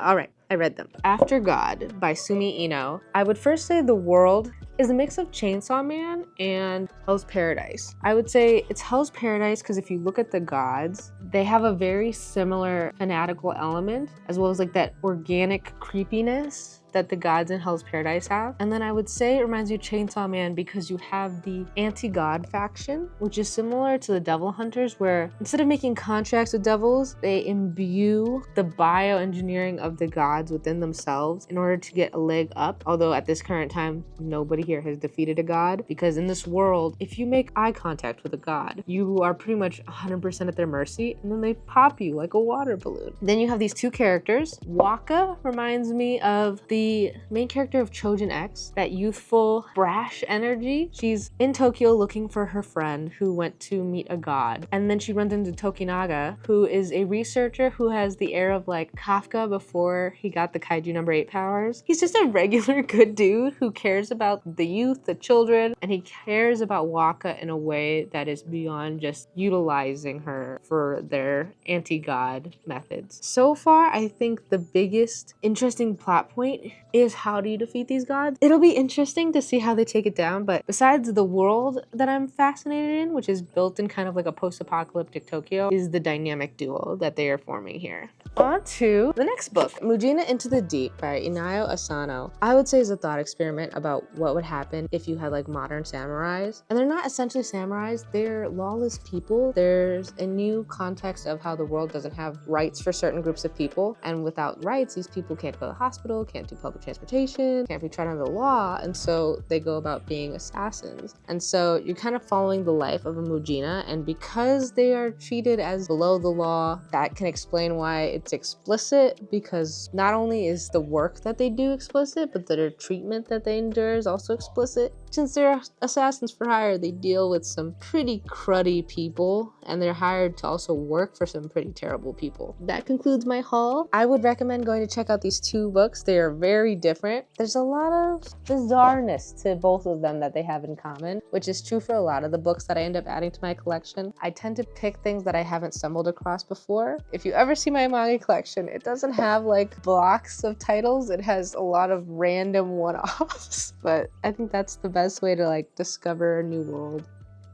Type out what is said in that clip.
All right, I read them. After God by Sumi Ino. I would first say the world is a mix of Chainsaw Man and Hell's Paradise. I would say it's Hell's Paradise because if you look at the gods, they have a very similar fanatical element, as well as like that organic creepiness that the gods in Hell's Paradise have. And then I would say it reminds you of Chainsaw Man because you have the anti-god faction, which is similar to the Devil Hunters, where instead of making contracts with devils, they imbue the bioengineering of the gods within themselves in order to get a leg up. Although at this current time, nobody here has defeated a god, because in this world, if you make eye contact with a god, you are pretty much 100% at their mercy, and then they pop you like a water balloon. Then you have these two characters. Waka reminds me of the main character of Chojin X, that youthful, brash energy. She's in Tokyo looking for her friend who went to meet a god, and then she runs into Tokinaga, who is a researcher who has the air of like Kafka before he got the Kaiju number 8 powers. He's just a regular good dude who cares about the youth, the children, and he cares about Waka in a way that is beyond just utilizing her for their anti-god methods. So far, I think the biggest interesting plot point is how do you defeat these gods? It'll be interesting to see how they take it down, but besides the world that I'm fascinated in, which is built in kind of like a post-apocalyptic Tokyo, is the dynamic duo that they are forming here. On to the next book, Mujina Into the Deep by Inao Asano. I would say is a thought experiment about what would happen if you had like modern samurais. And they're not essentially samurais, they're lawless people. There's a new context of how the world doesn't have rights for certain groups of people. And without rights, these people can't go to the hospital, can't do public transportation, can't be tried under the law. And so they go about being assassins. And so you're kind of following the life of a Mujina. And because they are treated as below the law, that can explain why it's explicit, because not only is the work that they do explicit, but their treatment that they endure is also explicit. Since they're assassins for hire, they deal with some pretty cruddy people, and they're hired to also work for some pretty terrible people. That concludes my haul. I would recommend going to check out these two books. They are very different. There's a lot of bizarreness to both of them that they have in common, which is true for a lot of the books that I end up adding to my collection. I tend to pick things that I haven't stumbled across before. If you ever see my manga collection, it doesn't have like blocks of titles. It has a lot of random one-offs, but I think that's the best way to like discover a new world.